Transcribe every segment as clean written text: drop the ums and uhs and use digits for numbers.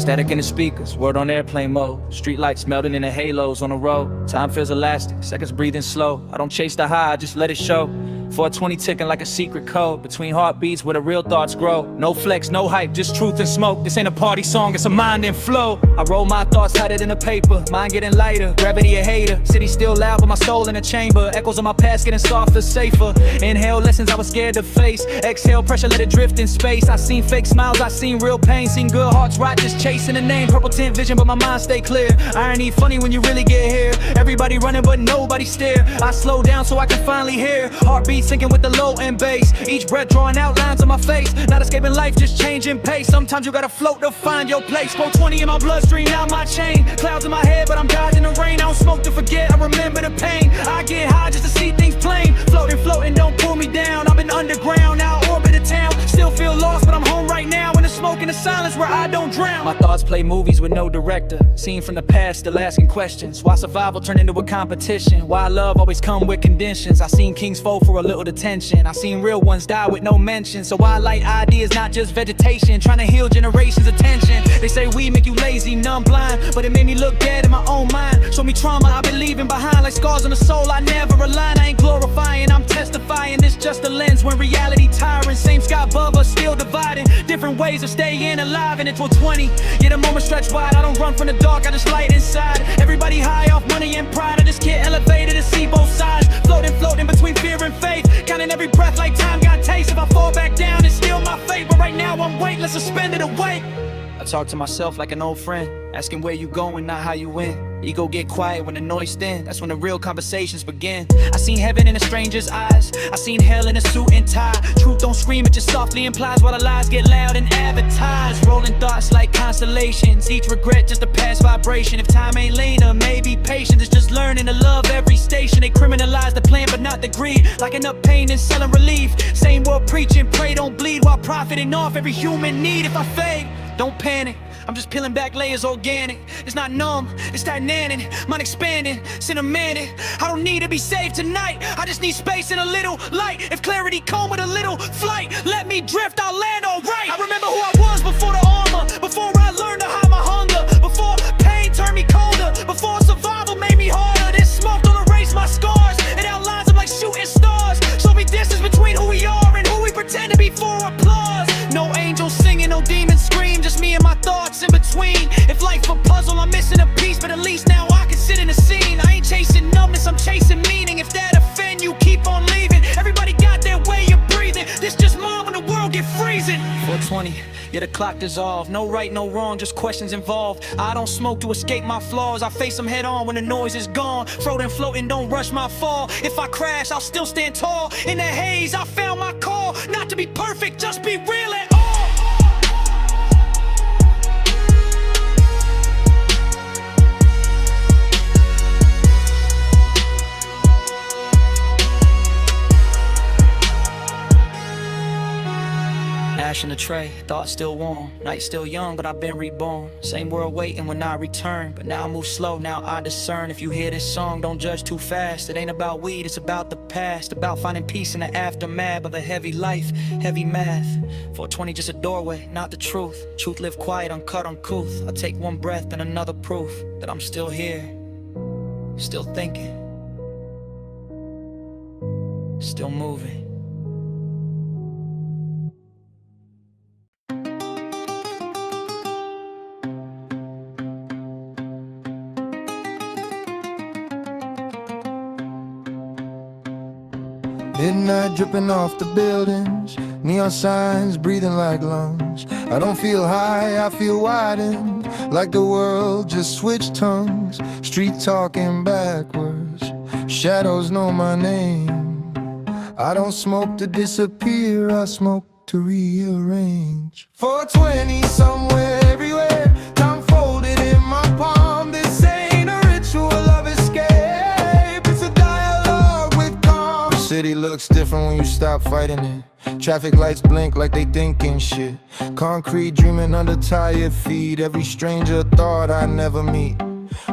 Static in the speakers, word on airplane mode. Street lights melting in the halos on the road. Time feels elastic, seconds breathing slow. I don't chase the high, I just let it show. 420 ticking like a secret code. Between heartbeats where the real thoughts grow. No flex, no hype, just truth and smoke. This ain't a party song, it's a mind and flow. I roll my thoughts tighter than a paper. Mind getting lighter, gravity a hater. City still loud but my soul in a chamber. Echoes of my past getting softer, safer. Inhale lessons I was scared to face. Exhale pressure, let it drift in space. I seen fake smiles, I seen real pain. Seen good hearts rot, just chasing a name. Purple tint vision but my mind stay clear. Irony funny when you really get here. Everybody running but nobody stare. I slow down so I can finally hear. Heartbeat sinking with the low and bass. Each breath drawing outlines on my face. Not escaping life, just changing pace. Sometimes you gotta float to find your place. 420 in my bloodstream, now my chain. Clouds in my head but I'm dodging the rain. I don't smoke to forget, I remember the pain. I get high just to see things plain. Floating, floating, don't pull me down. I've been underground, now orbit of town. Still feel lost but I'm home right now. In the smoke and the silence where I don't drown. My thoughts play movies with no director. Seen from the past, still asking questions. Why survival turned into a competition? Why love always come with conditions? I seen kings fold for a little attention. I seen real ones die with no mention. So I light ideas, not just vegetation. Trying to heal generations' attention. They say we make you lazy, numb, blind, but it made me look dead in my own mind. Show me trauma I've been leaving behind. Like scars on the soul, I never align. I ain't glorifying, I'm testifying. This just a lens when reality tiring. Same sky above us, still dividing. Different ways of staying alive. And it's 420, yeah, the moment stretch wide. I don't run from the dark, I just light inside. Everybody high off money and pride. I just get elevated to see both sides. Floating, floating between fear and faith. Counting every breath like time got taste. If I fall back down, it's still my fate. But right now I'm weightless, suspended awake. I talk to myself like an old friend, asking where you going, not how you win. Ego get quiet when the noise thin. That's when the real conversations begin. I seen heaven in a stranger's eyes. I seen hell in a suit and tie. Truth don't scream, it just softly implies. While the lies get loud and advertised. Rolling thoughts like constellations. Each regret just a past vibration. If time ain't leaner, maybe patience is just learning to love every station. They criminalize the plan but not the greed. Locking up pain and selling relief. Same world preaching, pray don't bleed. While profiting off every human need. If I fade, don't panic, I'm just peeling back layers organic. It's not numb, it's dynamic. Mind expanding, cinematic. I don't need to be saved tonight. I just need space and a little light. If clarity come with a little flight, let me drift, I'll land alright. I remember who I was before the armor. Before I learned to hide my hunger. Before pain turned me colder. Before survival made me harder. This smoke don't erase my scars. It outlines them like shooting stars. Show me distance between who we are and who we pretend to be for applause. No angels singing, no demons scream. Just me and my thoughts in between. If life a puzzle, I'm missing a piece. But at least now I can sit in the scene. I ain't chasing numbness, I'm chasing meaning. If that offend you, keep on leaving. Everybody got their way of breathing. This just mine when the world get freezing. 420, yeah, the clock dissolved. No right, no wrong, just questions involved. I don't smoke to escape my flaws. I face them head on when the noise is gone. Floating, floating, don't rush my fall. If I crash, I'll still stand tall. In the haze, I found my call. Not to be perfect, just be real at all. Ash in the tray, thoughts still warm. Night still young, but I've been reborn. Same world waiting when I return. But now I move slow, now I discern. If you hear this song, don't judge too fast. It ain't about weed, it's about the past. About finding peace in the aftermath of a heavy life, heavy math. 420 just a doorway, not the truth. Truth live quiet, uncut, uncouth. I take one breath and another proof that I'm still here, still thinking, still moving. Midnight dripping off the buildings, neon signs breathing like lungs. I don't feel high, I feel widened, like the world just switched tongues. Street talking backwards, shadows know my name. I don't smoke to disappear, I smoke to rearrange. 420 somewhere, everywhere, time folded in my palm. This ain't a ritual of escape, it's a dialogue with calm. The city looks different when you stop fighting it. Traffic lights blink like they thinking shit. Concrete dreaming under tired feet. Every stranger thought I'd never meet.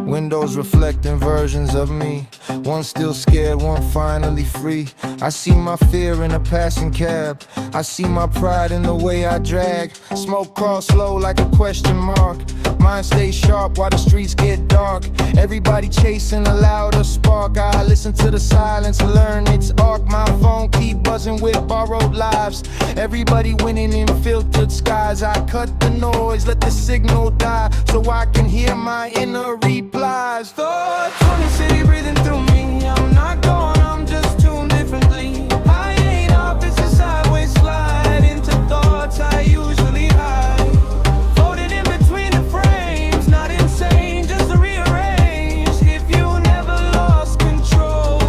Windows reflecting versions of me. One still scared, one finally free. I see my fear in a passing cab. I see my pride in the way I drag. Smoke crawl slow like a question mark. Mind stays sharp while the streets get dark. Everybody chasing a louder spark. I listen to the silence and learn its arc. My phone keep buzzing with borrowed lives. Everybody winning in filtered skies. I cut the noise, let the signal die, so I can hear my inner replies. Thought 20 city breathing through me. I'm not gone, I'm just tuned differently. I ain't off, it's a sideways slide into thoughts I usually hide. Floating in between the frames, not insane, just to rearrange. If you never lost control,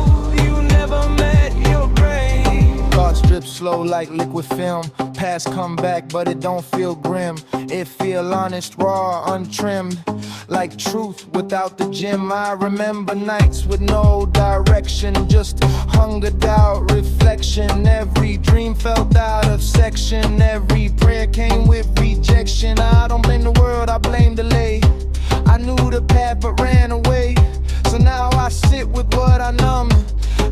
you never met your brain. Thoughts drip slow like liquid film. Past come back, but it don't feel grim. It feel honest, raw, untrimmed, like truth without the gym. I remember nights with no direction, just hungered out reflection. Every dream felt out of section. Every prayer came with rejection. I don't blame the world, I blame delay. I knew the path but ran away. So now I sit with what I numb.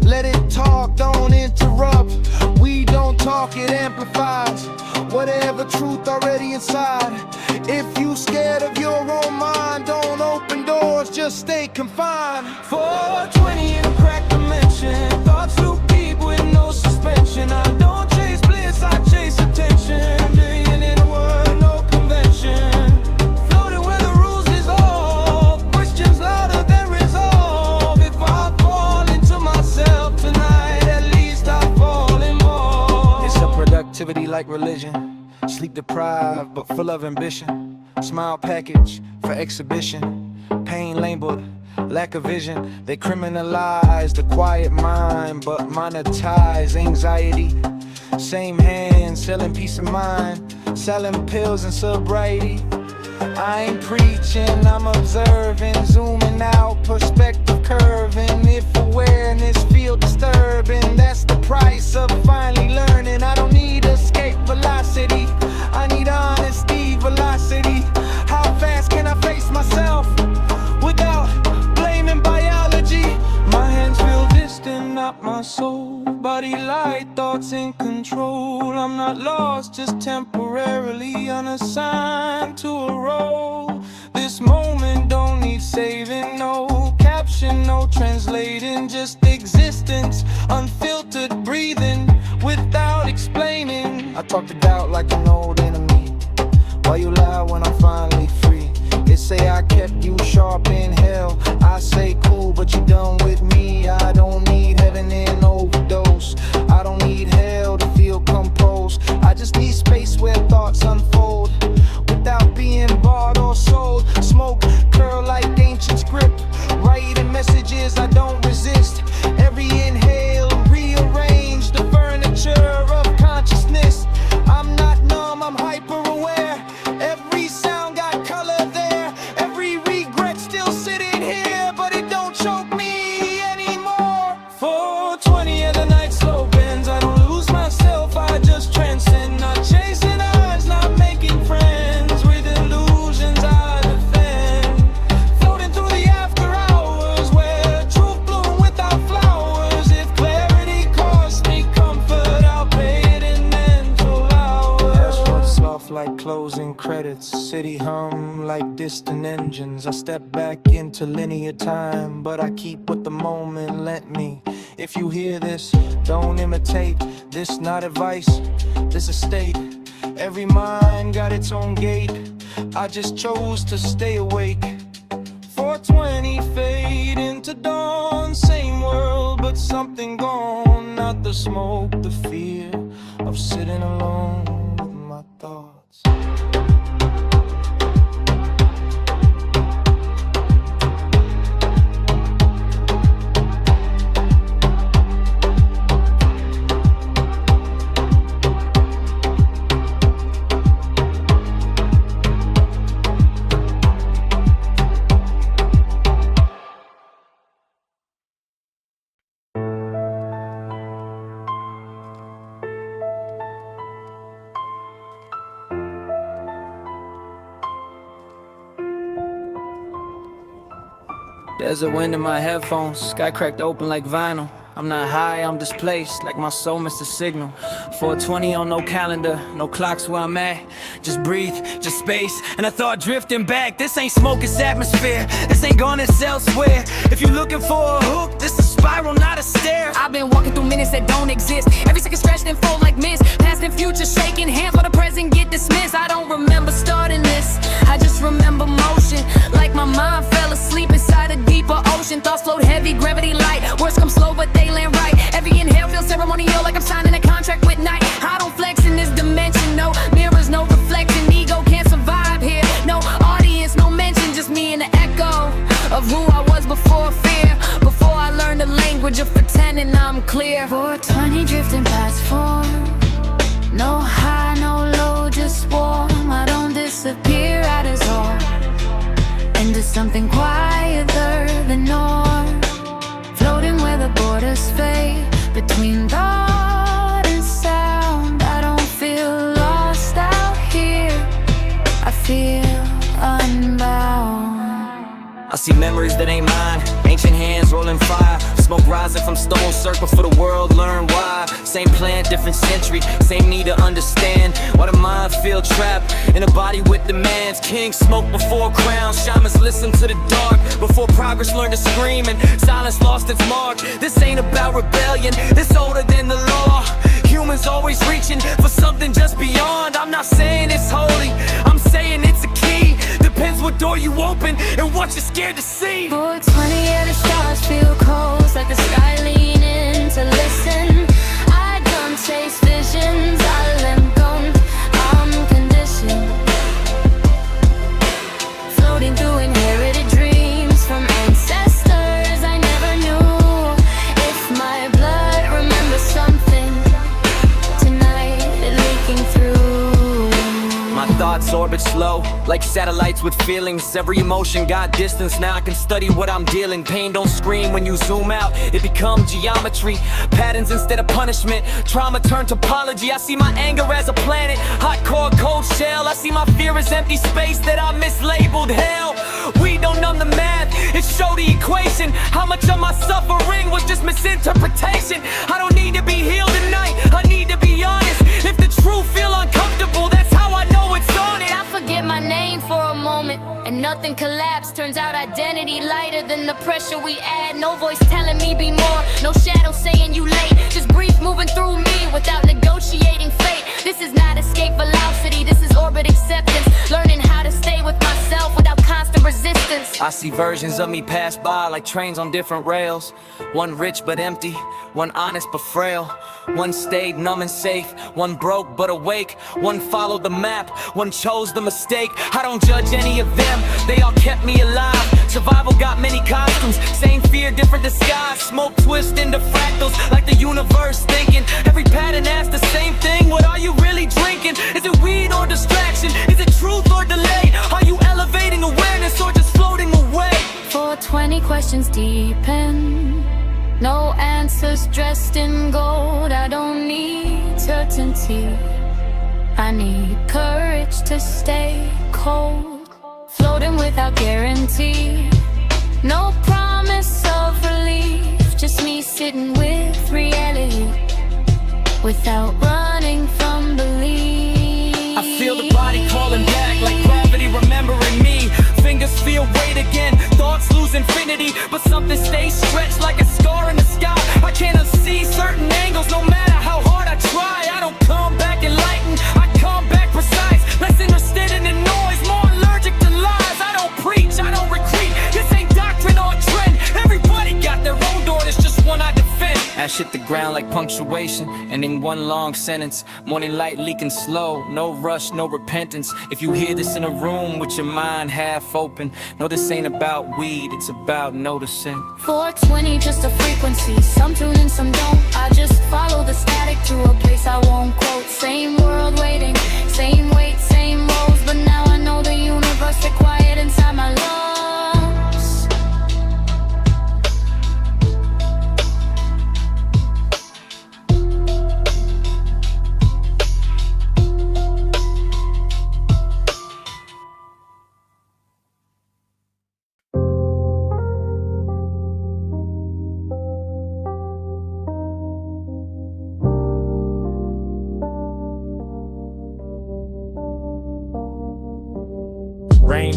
Let it talk, don't interrupt. We don't talk, it amplifies whatever truth already inside. If you scared of your own mind, don't open doors, just stay confined. 420 in a cracked dimension. Thoughts loop deep with no suspension. I don't chase bliss, I chase attention. Million in a word, no convention. Floating where the rules dissolve. Questions louder than resolve. If I fall into myself tonight, at least I fall in more. It's a productivity like religion. Sleep deprived, but full of ambition. Smile package for exhibition. Pain labeled lack of vision. They criminalize the quiet mind, but monetize anxiety. Same hand selling peace of mind, selling pills and sobriety. I ain't preaching, I'm observing, zooming out, perspective curving. If awareness feel disturbing, that's the price of finally learning. I don't need escape velocity, I need honesty velocity. How fast can I face myself without blaming biology? My hands feel distant, not my soul. Body light, thoughts in control. I'm not lost, just temporarily unassigned to a role. This moment don't need saving, no caption, no translating, just existence, unfiltered breathing without explaining. I talk to doubt like an old enemy. Why you lie when I'm finally free? It say I kept you sharp in hell. I say cool, but you done with me. I don't need heaven in overdose. I don't need hell to feel composed. I just need space where thoughts unfold without being bought or sold. Smoke curl like ancient script, writing messages I don't resist. Every inhale rearrange the furniture of consciousness. I'm not numb, I'm hyper aware. Every sound got color there. Every regret still sitting here, but it don't choke me anymore. 420 of the night slow bends. I don't lose myself, I just transcend. Not chasing eyes, not making friends with illusions I defend. Floating through the after hours where truth bloom without flowers. If clarity costs me comfort, I'll pay it in mental hours. Asphalt soft like closing credits. City hum like distant engines. I step back into linear time, but I keep what the moment lent me. If you hear this, don't imitate. This not advice, this a state. Every mind got its own gate. I just chose to stay awake. 420 fade into dawn. Same world, but something gone. Not the smoke, the fear of sitting alone with my thoughts. There's a wind in my headphones, sky cracked open like vinyl. I'm not high, I'm displaced, like my soul missed a signal. 420 on no calendar, no clocks where I'm at. Just breathe, just space, and I thought drifting back. This ain't smoke, it's atmosphere, this ain't gonna sell elsewhere. If you're looking for a hook, this a spiral, not a stair. I've been walking through minutes that don't exist. Every second stretched and fold like mist. Past and future shaking hands while the present get dismissed. I don't remember starting this, I just remember motion. Like my mind fell asleep inside a deeper ocean. Thoughts float heavy, gravity light. Words come slow but they land right. Every inhale feels ceremonial, like I'm signing a contract with night. I don't flex in this dimension, no mirrors, no reflection. Ego can't survive here, no audience, no mention. Just me and the echo of who I was before fear. Before I learned the language of pretending I'm clear. 420 drifting past form. No high, no low, just warm. I don't disappear, I dissolve into something quieter than norm. Floating where the borders fade between thought and sound. I don't feel lost out here, I feel unbound. I see memories that ain't mine, ancient hands rolling fire. Smoke rising from stone circle for the world, learn why. Same plant, different century, same need to understand. Why the mind feel trapped in a body with demands. Kings smoke before crowns, shamans listen to the dark. Before progress learned to scream and silence lost its mark. This ain't about rebellion, it's older than the law. Humans always reaching for something just beyond. I'm not saying it's holy, I'm saying it's a key. Depends what door you open and what you're scared to see. 420, yeah, the stars feel close, like the sky lean in to listen. I don't chase visions, I let go, I'm conditioned. Floating through inherited dreams from ancestors I never knew. If my blood remembers something tonight, leaking through. My thoughts orbit slow, like satellites with feelings. Every emotion got distance, now I can study what I'm dealing. Pain don't scream when you zoom out, it becomes geometry. Patterns instead of punishment, trauma turned to apology. I see my anger as a planet, hot core, cold shell. I see my fear as empty space that I mislabeled hell. We don't numb the math, it show the equation. How much of my suffering was just misinterpretation? I don't need to be healed tonight, I need to be honest. If the truth feel uncomfortable, that's how I know it's on it. I forget my name for a moment and nothing collapsed. Turns out identity lighter than the pressure we add. No voice telling me be more, no shadow saying you late. Just brief moving through me without negotiating fate. This is not escape velocity, this is orbit acceptance. Learning how to stay with myself without constant resistance. I see versions of me pass by like trains on different rails. One rich but empty, one honest but frail. One stayed numb and safe, one broke but awake. One followed the map, one chose the mistake. I don't judge any of them, they all kept me alive. Survival got many costumes, same fear, different disguise. Smoke twist into fractals, like the universe thinking. Every pattern asks the same thing, what are you really drinking? Is it weed or distraction? Is it truth or delay? Are you elevating awareness or just floating away? 420 questions deepen, no answers dressed in gold. I don't need certainty, I need courage to stay cold. Floating without guarantee, no promise of relief. Just me sitting with reality, without running from belief. I feel the body calling back, like gravity remembering me. Fingers feel weight again, thoughts lose infinity. But something stays stretched like a scar in the sky. I can't unsee certain angles, no matter how hard I try. I don't come back enlightened, I come back precise. Less interested in the noise, more allergic to lies. I don't preach, I don't retreat, this ain't doctrine or trend. Everybody got their own door, there's just one I defend. Ash hit the ground like punctuation, ending one long sentence. Morning light leaking slow, no rush, no repentance. If you hear this in a room with your mind half open, no, this ain't about weed, it's about noticing. 420, just a frequency, some tune in, some don't. I just follow the static to a place I won't quote. Same world waiting, same weight, same roles. But now I know the universe is quiet inside my lungs.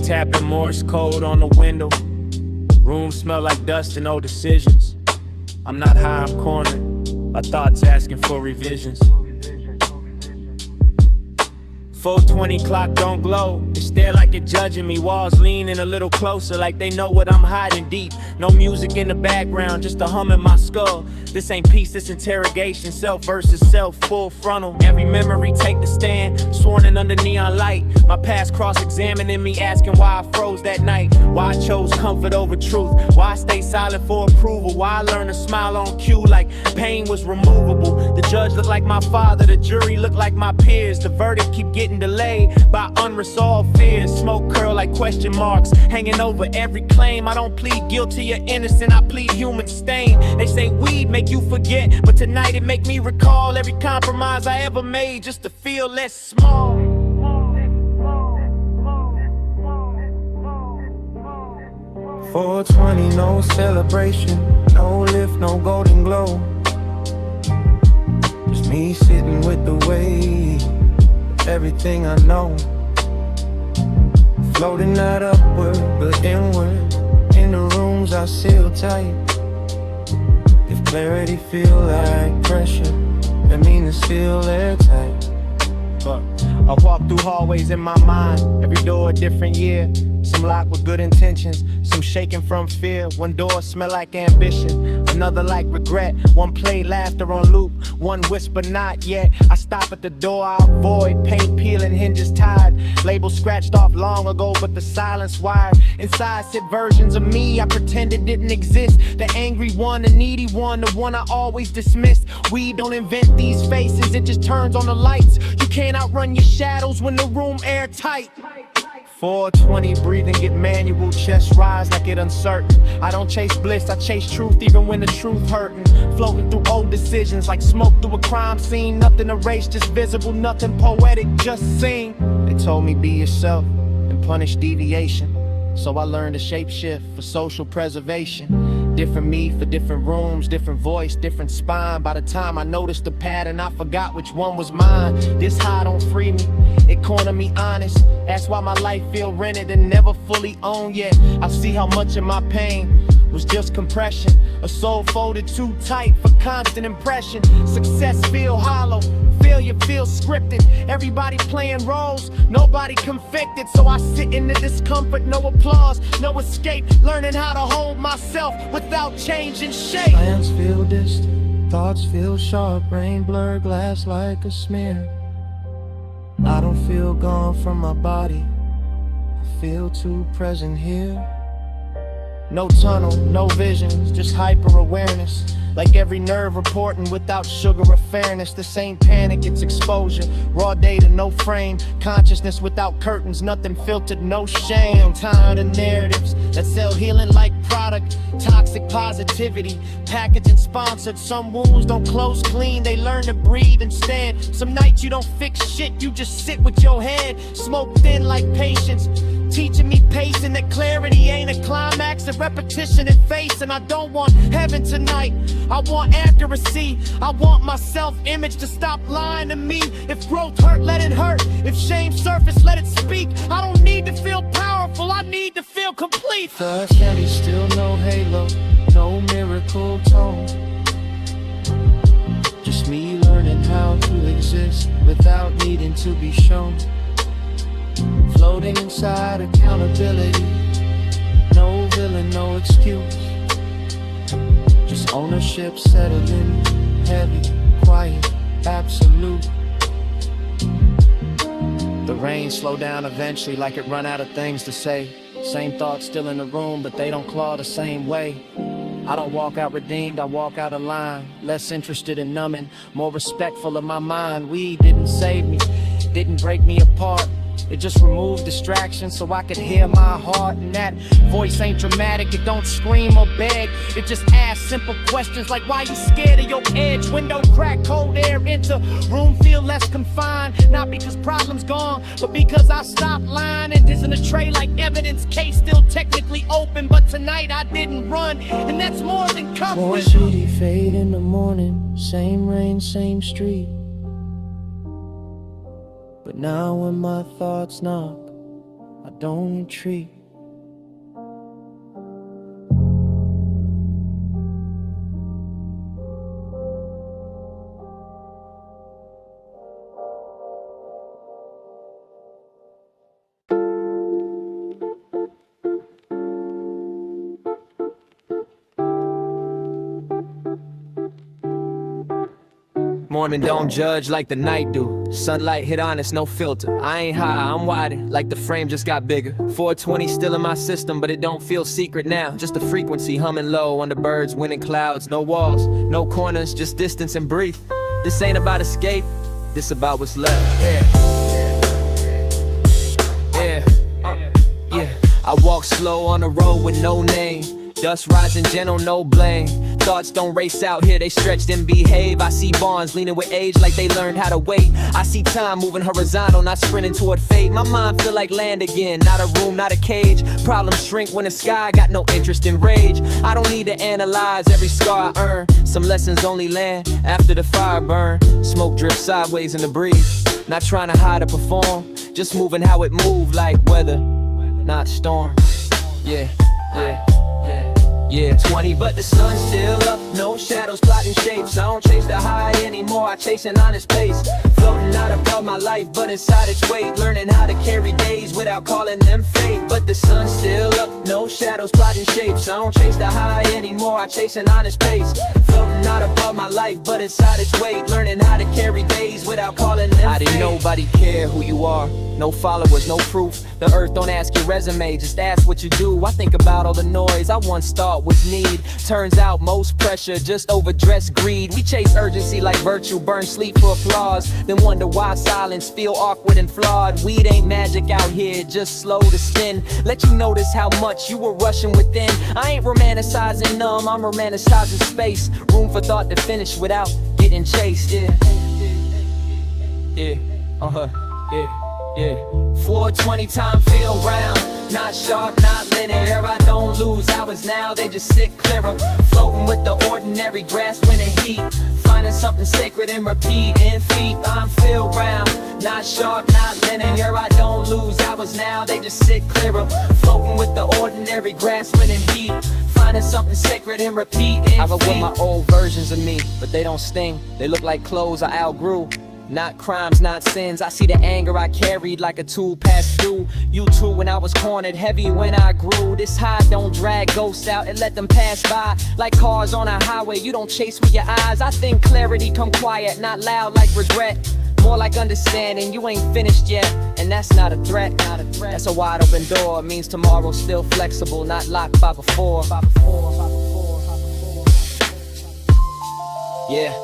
Phone tapping Morse code on the window. Room smell like dust and old decisions. I'm not high, I'm cornered. My thoughts asking for revisions. 420 clock don't glow. They stare like they're judging me. Walls leaning a little closer like they know what I'm hiding deep. No music in the background, just a hum in my skull. This ain't peace, this interrogation. Self versus self, full frontal. Every memory take the stand, sworn in under neon light. My past cross-examining me, asking why I froze that night. Why I chose comfort over truth. Why I stay silent for approval. Why I learned to smile on cue like pain was removable. The judge looked like my father, the jury looked like my peers. The verdict keep getting delayed by unresolved fears. Smoke curl like question marks hanging over every claim. I don't plead guilty or innocent, I plead human stain. They say weed make you forget, but tonight it make me recall every compromise I ever made just to feel less small. 420, no celebration, no lift, no golden glow. Just me sitting with the weight of everything I know. Floating not upward, but inward. In the rooms I seal tight. If clarity feel like pressure, that mean it's still airtight. I walk through hallways in my mind, every door a different year. Some locked with good intentions, some shaken from fear. One door smell like ambition, another like regret. One play laughter on loop, one whisper not yet. I stop at the door, I avoid paint peeling, hinges tied. Labels scratched off long ago, but the silence wired. Inside sit versions of me I pretended didn't exist. The angry one, the needy one, the one I always dismissed. We don't invent these faces, it just turns on the lights. You can't outrun your shadows when the room airtight. 420, breathing, get manual, chest rise like it uncertain. I don't chase bliss, I chase truth even when the truth hurting. Floating through old decisions like smoke through a crime scene. Nothing erased, just visible, nothing poetic, just seen. They told me be yourself and punish deviation. So I learned to shapeshift for social preservation. Different me for different rooms, different voice, different spine. By the time I noticed the pattern, I forgot which one was mine. This high don't free me, it corner me honest. That's why my life feel rented and never fully owned yet. I see how much of my pain was just compression. A soul folded too tight for constant impression. Success feel hollow, failure feels scripted. Everybody playing roles, nobody convicted. So I sit in the discomfort, no applause, no escape. Learning how to hold myself without changing shape. Plans feel distant, thoughts feel sharp. Brain blur, glass like a smear. I don't feel gone from my body, I feel too present here. No tunnel, no visions, just hyper-awareness. Like every nerve reporting without sugar or fairness. This ain't panic, it's exposure. Raw data, no frame. Consciousness without curtains, nothing filtered, no shame. I'm tired of narratives that sell healing like product. Toxic positivity, packaged and sponsored. Some wounds don't close clean, they learn to breathe instead. Some nights you don't fix shit, you just sit with your head. Smoke thin like patience, teaching me pacing that clarity ain't a climax, a repetition and face. And I don't want heaven tonight, I want accuracy. I want my self-image to stop lying to me. If growth hurt, let it hurt. If shame surface, let it speak. I don't need to feel powerful, I need to feel complete. Thirst heavy, still no halo, no miracle tone. Just me learning how to exist without needing to be shown. Floating inside accountability, no villain, no excuse. Just ownership settling, heavy, quiet, absolute. The rain slow down eventually like it run out of things to say. Same thoughts still in the room, but they don't claw the same way. I don't walk out redeemed, I walk out of line. Less interested in numbing, more respectful of my mind. Weed didn't save me, didn't break me apart. It just removed distractions so I could hear my heart. And that voice ain't dramatic, it don't scream or beg. It just asks simple questions like why you scared of your edge. Window crack, cold air enter, room feel less confined. Not because problems gone, but because I stopped lying. And isn't a tray like evidence, case still technically open. But tonight I didn't run, and that's more than comfort. More city fade in the morning, same rain, same street. But now when my thoughts knock, I don't retreat. Morning don't judge like the night do. Sunlight hit honest, no filter. I ain't high, I'm wider, like the frame just got bigger. 420 still in my system, but it don't feel secret now. Just the frequency humming low under birds, winning clouds. No walls, no corners, just distance and breathe. This ain't about escape, this about what's left. Yeah. I walk slow on the road with no name. Dust rising gentle, no blame. Thoughts don't race out here, they stretch then behave. I see bonds leaning with age like they learned how to wait. I see time moving horizontal, not sprinting toward fate. My mind feel like land again, not a room, not a cage. Problems shrink when the sky got no interest in rage. I don't need to analyze every scar I earn. Some lessons only land after the fire burn. Smoke drips sideways in the breeze. Not trying to hide or perform, just moving how it moved like weather, not storm. Yeah. 20, but the sun's still up, no shadows plotting shapes. I don't chase the high anymore, I chase an honest pace. Floating out above my life, but inside its weight. Learning how to carry days without calling them fate. But the sun's still up, no shadows plotting shapes. I don't chase the high anymore, I chase an honest pace. Floating out above my life, but inside its weight. Learning how to carry days without calling them fate. How did nobody care who you are? No followers, no proof. The earth don't ask your resume, just ask what you do. I think about all the noise I once thought was need. Turns out most pressure, just overdressed greed. We chase urgency like virtue, burn sleep for applause. Then wonder why silence feel awkward and flawed. Weed ain't magic out here, just slow to spin. Let you notice how much you were rushing within. I ain't romanticizing numb, I'm romanticizing space. Room for thought to finish without getting chased. Yeah. 420 time feel round. Not sharp, not linear. I don't lose hours now, they just sit clearer. Floating with the ordinary, grasping the heat. Finding something sacred and repeating feet. I'm feel round. Not sharp, not linear. I don't lose hours now, they just sit clearer. Floating with the ordinary, grasping in heat. Finding something sacred and repeating. I wrote my old versions of me, but they don't sting. They look like clothes I outgrew. Not crimes, not sins. I see the anger I carried like a tool passed through. You too when I was cornered, heavy when I grew. This high don't drag ghosts out and let them pass by. Like cars on a highway, you don't chase with your eyes. I think clarity come quiet, not loud like regret. More like understanding, you ain't finished yet. And that's not a threat, That's a wide open door, it means tomorrow's still flexible, not locked by before. Yeah.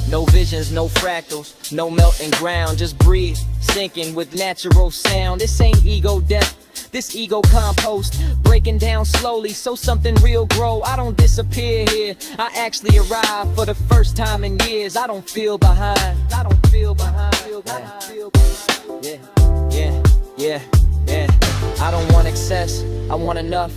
No visions, no fractals, no melting ground. Just breathe, sinking with natural sound. This ain't ego death, this ego compost. Breaking down slowly so something real grow. I don't disappear here, I actually arrive for the first time in years. I don't feel behind, Yeah. I don't want excess, I want enough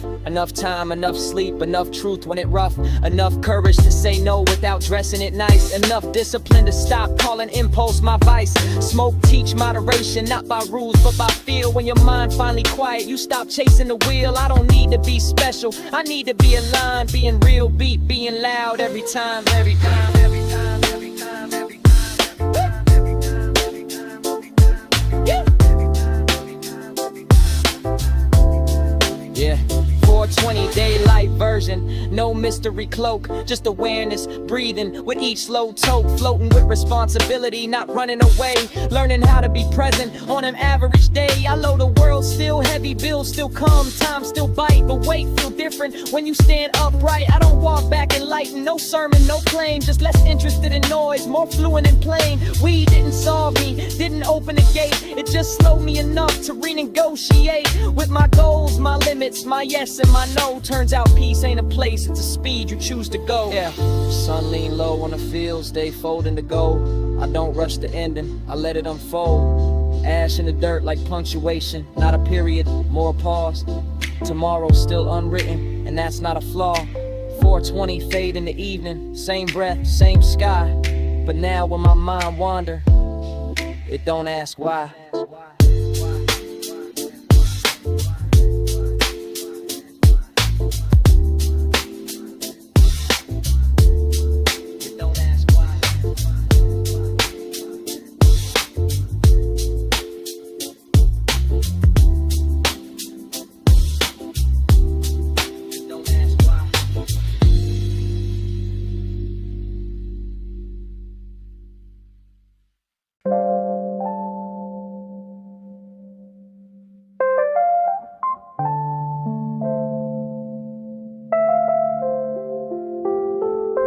time, enough sleep, enough truth when it rough. Enough courage to say no without dressing it nice. Enough discipline to stop calling impulse my vice. Smoke teach moderation, not by rules but by feel. When your mind finally quiet, you stop chasing the wheel. I don't need to be special, I need to be aligned. Being real beat, being loud every time. Yeah, 420 daylight version, no mystery cloak, just awareness, breathing with each slow toke, floating with responsibility, not running away, learning how to be present on an average day. I know the world still heavy, bills still come, time still bite, but weight feel different when you stand upright. I don't walk back enlightened, no sermon, no claim, just less interested in noise, more fluent and plain. We didn't solve me, didn't open the gate, it just slowed me enough to renegotiate with my goals, my limits, my yes and my no. Turns out peace ain't a place, it's a speed you choose to go. Yeah, sun lean low on the field, stay folding the gold. I don't rush the ending, I let it unfold. Ash in the dirt like punctuation, not a period, more a pause. Tomorrow's still unwritten, and that's not a flaw. 420 fade in the evening, same breath, same sky. But now when my mind wander, it don't ask why.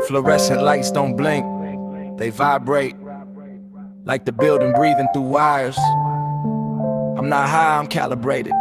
Fluorescent lights don't blink, they vibrate like the building breathing through wires. I'm not high, I'm calibrated.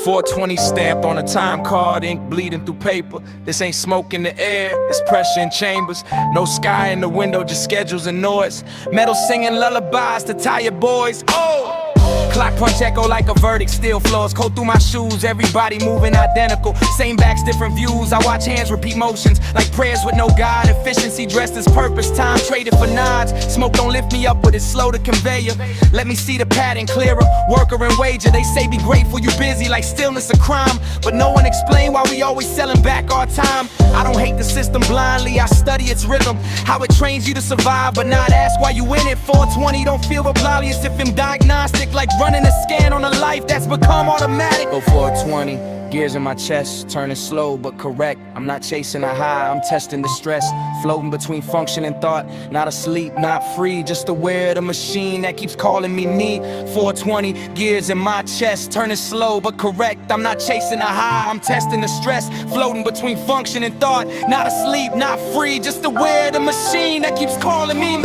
420 stamped on a time card, ink bleeding through paper. This ain't smoke in the air, it's pressure in chambers. No sky in the window, just schedules and noise. Metal singing lullabies to tired boys. Oh! Clock punch echo like a verdict, steel floors cold through my shoes, everybody moving identical. Same backs, different views, I watch hands repeat motions like prayers with no God. Efficiency dressed as purpose, time traded for nods. Smoke don't lift me up, but it's slow to convey you. Let me see the pattern clearer, worker and wager. They say be grateful you busy like stillness a crime, but no one explain why we always selling back our time. I don't hate the system blindly, I study its rhythm, how it trains you to survive but not ask why you in it. 420 don't feel rebellious if I'm diagnostic, like running a scan on a life that's become automatic. Go 420, gears in my chest, turning slow but correct. I'm not chasing a high, I'm testing the stress. Floating between function and thought, not asleep, not free, just aware of the machine that keeps calling me me. 420, gears in my chest, turning slow but correct. I'm not chasing a high, I'm testing the stress. Floating between function and thought, not asleep, not free, just aware of the machine that keeps calling me.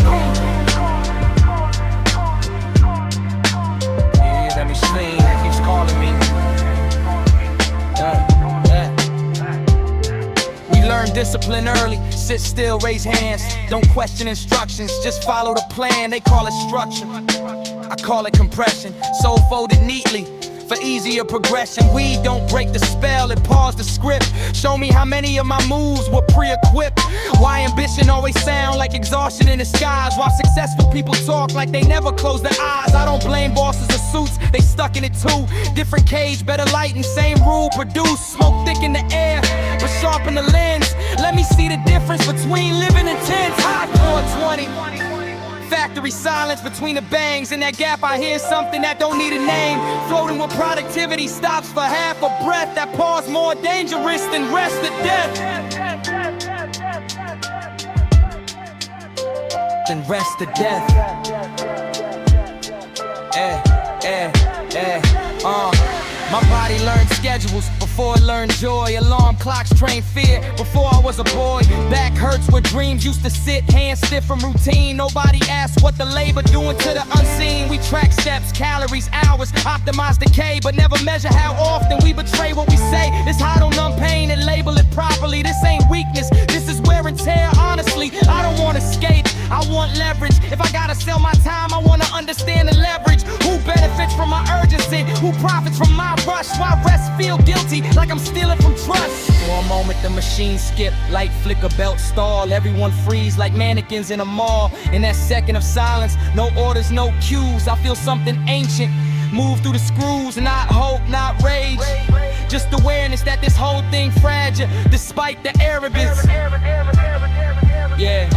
Let me sing, that keeps calling me. We learn discipline early, sit still, raise hands. Don't question instructions, just follow the plan. They call it structure, I call it compression. Soul folded neatly for easier progression. We don't break the spell, it pause the script. Show me how many of my moves were pre-equipped. Why ambition always sound like exhaustion in disguise, while successful people talk like they never close their eyes. I don't blame bosses or suits, they stuck in it too. Different cage, better lighting, same rule, produce. Smoke thick in the air, but sharpen the lens. Let me see the difference between living and tense. High 420, factory silence between the bangs. In that gap I hear something that don't need a name. Floating where productivity stops for half a breath. That pause more dangerous than rest to death. Than rest to death. My body learned schedules before it learned joy. Alarm clocks train fear before I was a boy. Back hurts where dreams used to sit, hands stiff from routine. Nobody asks what the labor doing to the unseen. We track steps, calories, hours, optimize decay, but never measure how often we betray what we say. This hide on numb pain and label it properly. This ain't weakness, this is wear and tear. Honestly, I don't want to skate, I want leverage. If I gotta sell my time, I wanna understand the leverage. Who benefits from my urgency? Who profits from my rush? Why rest feel guilty like I'm stealing from trust? For a moment the machine skip, light flicker, belt stall. Everyone freeze like mannequins in a mall. In that second of silence, no orders, no cues. I feel something ancient move through the screws. Not hope, not rage, just awareness that this whole thing fragile despite the arrogance. Yeah.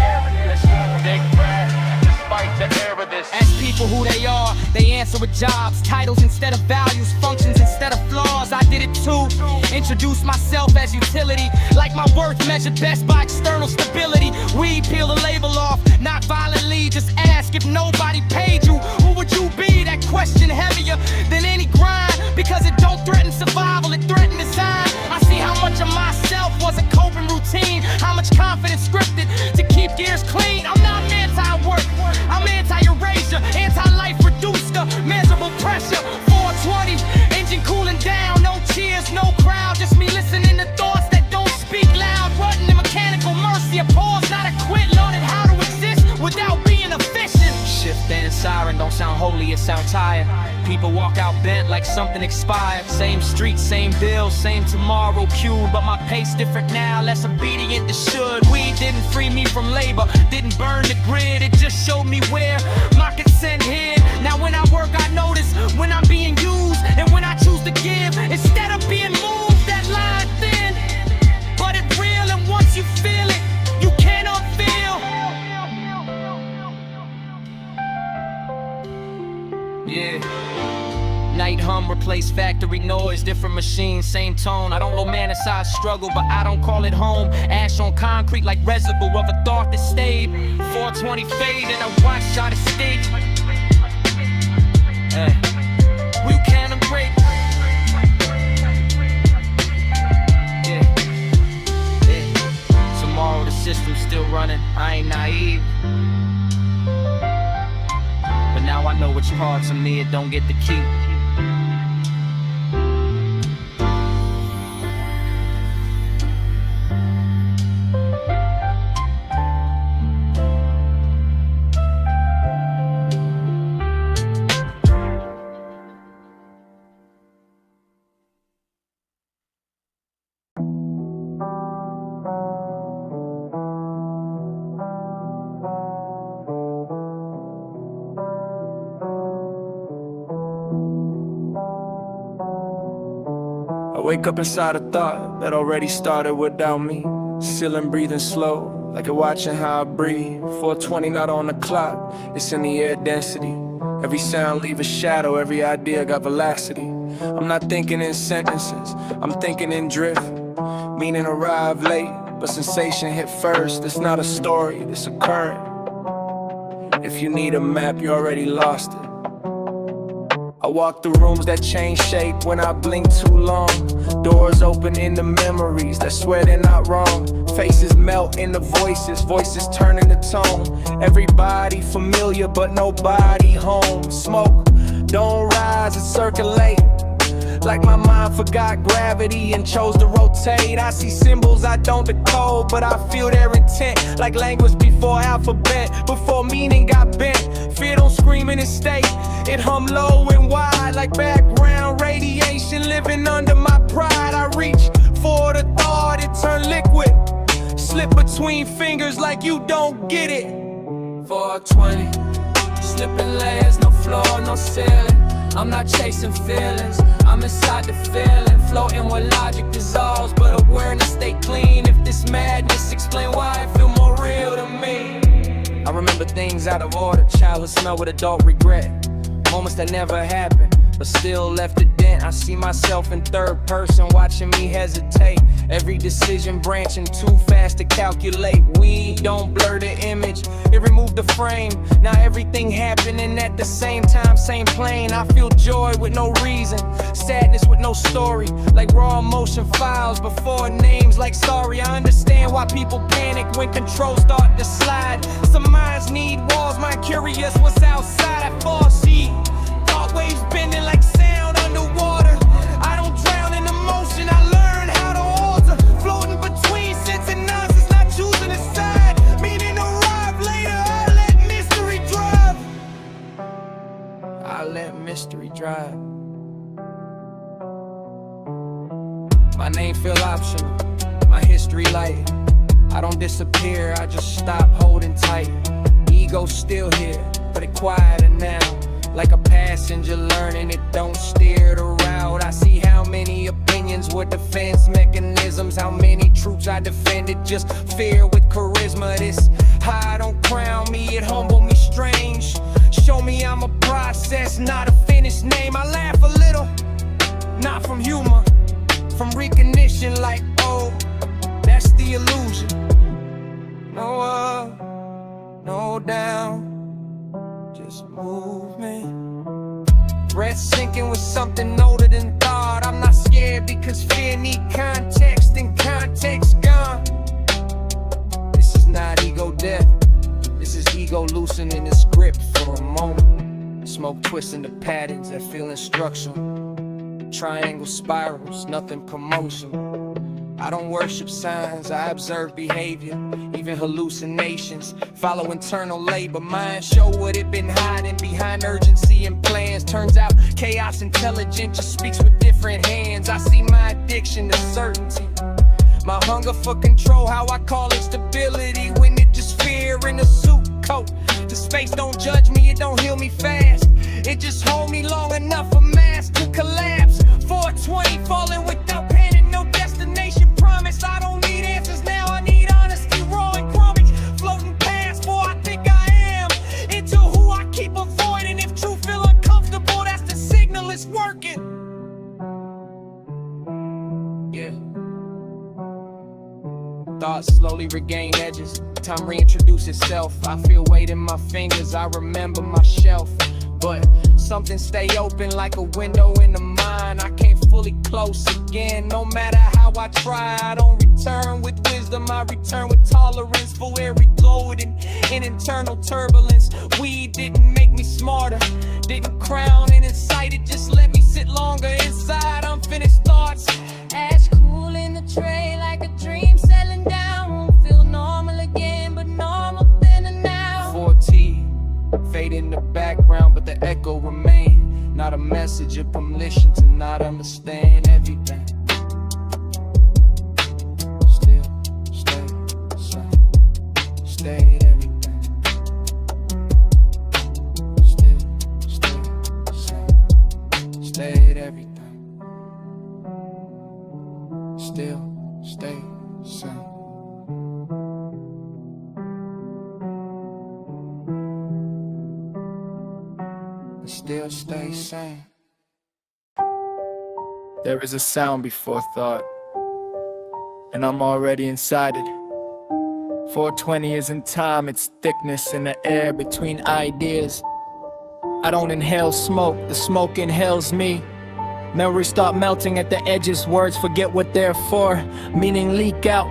Ask people who they are, they answer with jobs, titles instead of values, functions instead of flaws. I did it too, introduce myself as utility, like my worth measured best by external stability. We peel the label off, not violently, just ask if nobody paid you. Who would you be? That question heavier than any grind, because it don't threaten survival, it threatens design. I see how much of myself was a coping routine, how much confidence scripted to keep gears clean. I'm not anti-work, I'm anti-erasure, anti-life reducer, miserable pressure. 420, engine cooling down, no cheers, no crowd, just me listening to thoughts that don't speak loud. Rutting in mechanical mercy, a pause, not a quit. Learning how to exist without being efficient. Shift and siren don't sound holy, it sound tired. People walk out bent like something expired. Same street, same bill, same tomorrow queue, but my pace different now, less obedient to should. We didn't free me from labor, didn't burn the grid, it just showed me where my consent hid. Now when I work I notice when I'm being used and when I choose to give instead of being moved. That line thin, but it's real, and once you feel it, you can't unfeel. Yeah. Night hum replace factory noise, different machines, same tone. I don't romanticize struggle, but I don't call it home. Ash on concrete like reservoir of a thought that stayed. 420 fade and a watch shot of steak. We can break. Yeah. Which parts of me it don't get to keep? I wake up inside a thought that already started without me. Still and breathing slow, like you're watching how I breathe. 420 not on the clock, it's in the air density. Every sound leave a shadow, every idea got velocity. I'm not thinking in sentences, I'm thinking in drift. Meaning arrive late, but sensation hit first. It's not a story, it's a current. If you need a map, you already lost it. I walk through rooms that change shape when I blink too long. Doors open into memories that swear they're not wrong. Faces melt into voices, voices turn into tone. Everybody familiar but nobody home. Smoke, don't rise and circulate. Like my mind forgot gravity and chose to rotate. I see symbols I don't decode, but I feel their intent. Like language before alphabet, before meaning got bent. Fear don't scream in its state, it hum low and wide. Like background radiation living under my pride. I reach for the thought, it turn liquid. Slip between fingers like you don't get it. 420, slipping layers, no floor, no ceiling. I'm not chasing feelings, I'm inside the feeling. Floating where logic dissolves, but awareness stay clean. If this madness explain why it feel more real to me. I remember things out of order, childhood smell with adult regret. Moments that never happened, but still left a dent. I see myself in third person, watching me hesitate. Every decision branching too fast to calculate. We don't blur the image, it removed the frame. Now everything happening at the same time, same plane. I feel joy with no reason, sadness with no story. Like raw emotion files before names like sorry. I understand why people panic when control start to slide. Some minds need walls, mind curious what's outside. I fall sheet, thought waves bending like sound underwater. I don't drown in emotion, I learn how to alter. Floating between sense and nonsense, not choosing a side. Meaning arrive later, I let mystery drive. I let mystery drive. My name feel optional, my history light. I don't disappear, I just stop holding tight. Ego still here, but it quieter now. Like a passenger learning it don't steer the route. I see how many opinions were defense mechanisms. How many truths I defended, just fear with charisma. This high don't crown me, it humble me strange. Show me I'm a process, not a finished name. I laugh a little, not from humor, from recognition. Like, oh, that's the illusion. No up, no down, just movement. Breath sinking with something older than thought. I'm not scared because fear need context, and context gone. This is not ego death, this is ego loosening its grip for a moment. Smoke twisting the patterns that feel instructional. Triangle spirals, nothing promotional. I don't worship signs, I observe behavior. Even hallucinations follow internal labor. Minds show what it been hiding behind urgency and plans. Turns out chaos intelligent just speaks with different hands. I see my addiction to certainty, my hunger for control, how I call it stability. When it just fear in a suit coat. The space don't judge me, it don't heal me fast. It just hold me long enough for mass to collapse. 420 falling without panic, no destination promise. I don't need answers now, I need honesty, raw and crummy. Floating past for I think I am, into who I keep avoiding. If truth feel uncomfortable, that's the signal it's working. Yeah. Thoughts slowly regain edges, time reintroduce itself. I feel weight in my fingers, I remember my shelf. but something stay open like a window in the mind. I can't fully close again, no matter how I try. I don't return with wisdom, I return with tolerance for every thought and internal turbulence. Weed didn't make me smarter, didn't crown and incite it, just let me sit longer inside unfinished thoughts. Ash cool in the tray like a dream settling down. Won't feel normal again, but normal thinner now. 4T, fade in the background, but the echo remain. Not a message, a permission to not understand everything. Still, stay, stay everything. Still, stay everything. Still, stay same. Still stay sane. There is a sound before thought, and I'm already inside it. 420 isn't time, it's thickness in the air between ideas. I don't inhale smoke, the smoke inhales me. Memories start melting at the edges, words forget what they're for. Meaning leak out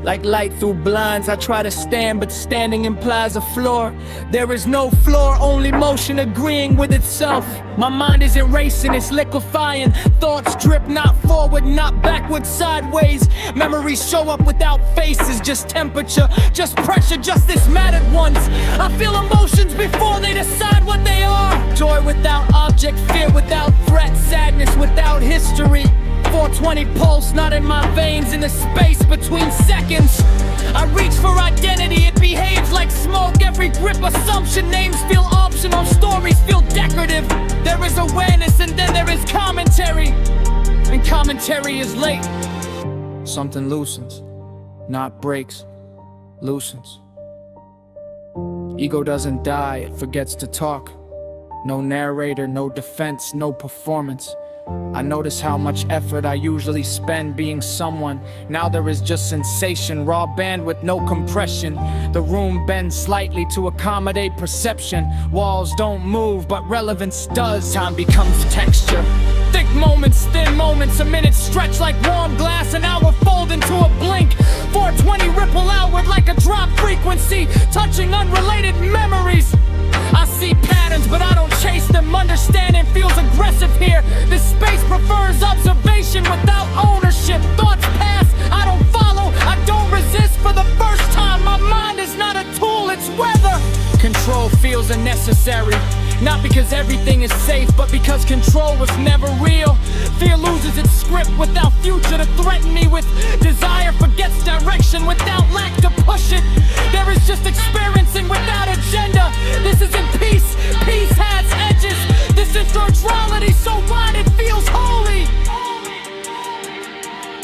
like light through blinds. I try to stand, but standing implies a floor. There is no floor, only motion agreeing with itself. My mind isn't racing, it's liquefying. Thoughts drip not forward, not backward, sideways. Memories show up without faces, just temperature, just pressure, just this mattered once. I feel emotions before they decide what they are. Joy without object, fear without threat, sadness without history. 420 pulse, not in my veins, in the space between seconds. I reach for identity, it behaves like smoke. Every grip assumption, names feel optional, stories feel decorative. There is awareness and then there is commentary, and commentary is late. Something loosens, not breaks, loosens. Ego doesn't die, it forgets to talk. No narrator, no defense, no performance. I notice how much effort I usually spend being someone. Now there is just sensation, raw bandwidth, no compression. The room bends slightly to accommodate perception. Walls don't move, but relevance does. Time becomes texture. Thick moments, thin moments, a minute stretch like warm glass, an hour fold into a blink. 420 ripple outward like a drop frequency, touching unrelated memories. I see patterns, but I don't chase them. Understanding feels aggressive here. This space prefers observation without ownership. Thoughts pass, I don't follow, I don't resist. For the first time, my mind is not a tool, it's weather. Control feels unnecessary, not because everything is safe, but because control was never real. Fear loses its script without future to threaten me with. Desire forgets direction without lack to push it. There is just experiencing without agenda. This isn't peace, peace has edges. This is neutrality, so wide it feels holy.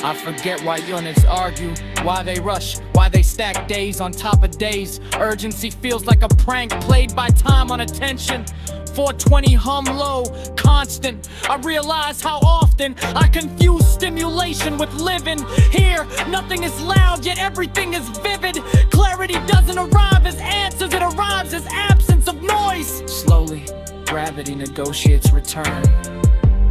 I forget why units argue, why they rush, why they stack days on top of days. Urgency feels like a prank played by time on attention. 420 hum low, constant. I realize how often I confuse stimulation with living. Here, nothing is loud, yet everything is vivid. Clarity doesn't arrive as answers, it arrives as absence of noise. Slowly, gravity negotiates return.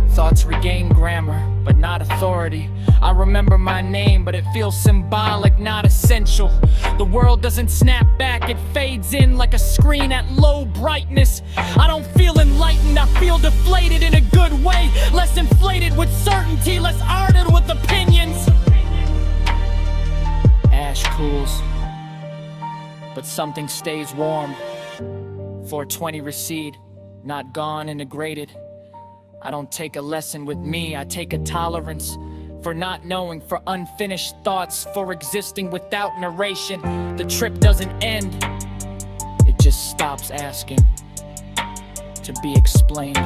Thoughts regain grammar, but not authority. I remember my name, but it feels symbolic, not essential. The world doesn't snap back, it fades in like a screen at low brightness. I don't feel enlightened, I feel deflated in a good way. Less inflated with certainty, less ardent with opinions. Ash cools, but something stays warm. 420 recede, not gone, integrated. I don't take a lesson with me, I take a tolerance for not knowing, for unfinished thoughts, for existing without narration. The trip doesn't end, it just stops asking to be explained.